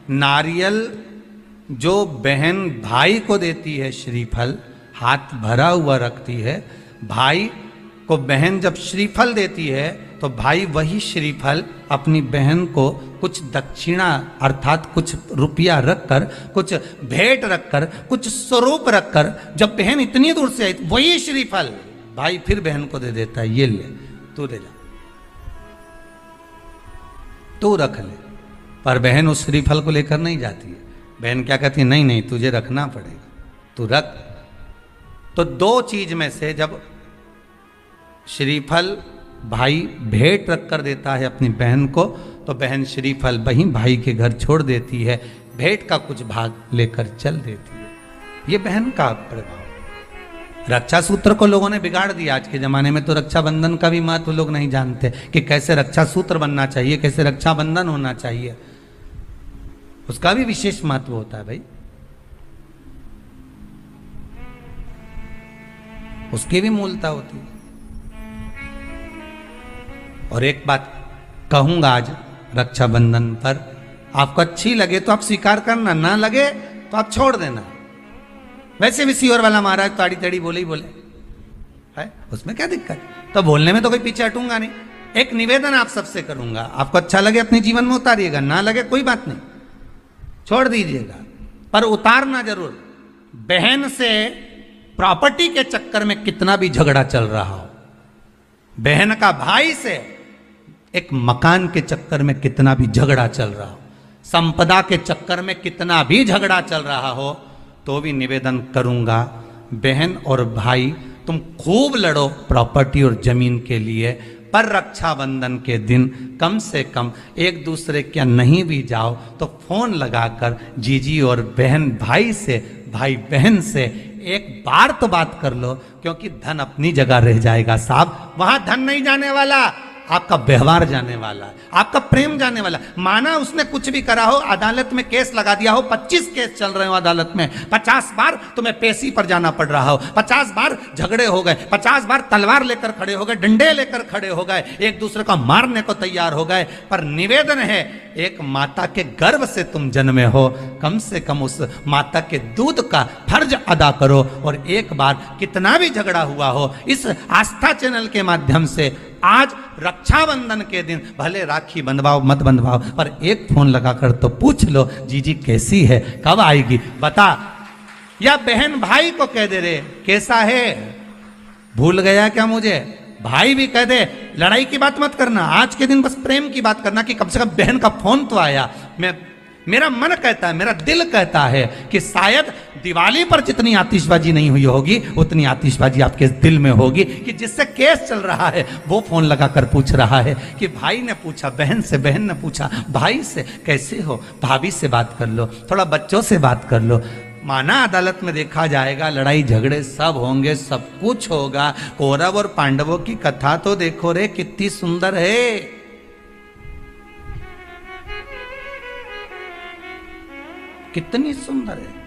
नारियल जो बहन भाई को देती है श्रीफल, हाथ भरा हुआ रखती है, भाई को बहन जब श्रीफल देती है तो भाई वही श्रीफल अपनी बहन को कुछ दक्षिणा अर्थात कुछ रुपया रखकर, कुछ भेंट रखकर, कुछ स्वरूप रखकर, जब बहन इतनी दूर से आई वही श्रीफल भाई फिर बहन को दे देता है, ये ले तू ले जा, तू रख ले। पर बहन उस श्रीफल को लेकर नहीं जाती है। बहन क्या कहती है, नहीं नहीं तुझे रखना पड़ेगा, तू रख। तो दो चीज में से जब श्रीफल भाई भेंट रख कर देता है अपनी बहन को, तो बहन श्रीफल वहीं भाई के घर छोड़ देती है, भेंट का कुछ भाग लेकर चल देती है। ये बहन का प्रभाव। रक्षा सूत्र को लोगों ने बिगाड़ दिया। आज के जमाने में तो रक्षाबंधन का भी महत्व लोग नहीं जानते कि कैसे रक्षा सूत्र बनना चाहिए, कैसे रक्षाबंधन होना चाहिए। उसका भी विशेष महत्व होता है भाई, उसकी भी मूलता होती है। और एक बात कहूंगा आज रक्षाबंधन पर, आपको अच्छी लगे तो आप स्वीकार करना, ना लगे तो आप छोड़ देना। वैसे भी सीवर वाला महाराज ताड़ी ताड़ी बोले ही बोले है, उसमें क्या दिक्कत। तो बोलने में तो कोई पीछे हटूंगा नहीं। एक निवेदन आप सबसे करूंगा, आपको अच्छा लगे अपने जीवन में उतारिएगा, ना लगे कोई बात नहीं, छोड़ दीजिएगा, पर उतारना जरूर। बहन से प्रॉपर्टी के चक्कर में कितना भी झगड़ा चल रहा हो, बहन का भाई से एक मकान के चक्कर में कितना भी झगड़ा चल रहा हो, संपदा के चक्कर में कितना भी झगड़ा चल रहा हो, तो भी निवेदन करूंगा, बहन और भाई तुम खूब लड़ो प्रॉपर्टी और जमीन के लिए, पर रक्षाबंधन के दिन कम से कम एक दूसरे के नहीं भी जाओ तो फोन लगाकर जीजी और बहन भाई से, भाई बहन से एक बार तो बात कर लो, क्योंकि धन अपनी जगह रह जाएगा साहब। वहां धन नहीं जाने वाला, आपका व्यवहार जाने वाला, आपका प्रेम जाने वाला। माना उसने कुछ भी करा हो, अदालत में केस लगा दिया हो, 25 केस चल रहे हो अदालत में, 50 बार तुम्हें पेशी पर जाना पड़ रहा हो, 50 बार झगड़े हो गए, 50 बार तलवार लेकर खड़े हो गए, डंडे लेकर खड़े हो गए, एक दूसरे को मारने को तैयार हो गए, पर निवेदन है एक माता के गर्भ से तुम जन्मे हो, कम से कम उस माता के दूध का फर्ज अदा करो। और एक बार कितना भी झगड़ा हुआ हो, इस आस्था चैनल के माध्यम से आज रक्षाबंधन के दिन भले राखी बंधवाओ मत बंधवाओ, पर एक फोन लगाकर तो पूछ लो, जीजी कैसी है, कब आएगी बता। या बहन भाई को कह दे रे कैसा है, भूल गया क्या मुझे, भाई भी कह दे लड़ाई की बात मत करना, आज के दिन बस प्रेम की बात करना कि कम से कम बहन का फोन तो आया। मेरा मन कहता है, मेरा दिल कहता है कि शायद दिवाली पर जितनी आतिशबाजी नहीं हुई होगी उतनी आतिशबाजी आपके दिल में होगी, कि जिससे केस चल रहा है वो फोन लगाकर पूछ रहा है कि भाई ने पूछा बहन से, बहन ने पूछा भाई से कैसे हो, भाभी से बात कर लो, थोड़ा बच्चों से बात कर लो। माना अदालत में देखा जाएगा, लड़ाई झगड़े सब होंगे, सब कुछ होगा, कौरव और पांडवों की कथा तो देखो रे कितनी सुंदर है। कितनी सुंदर है।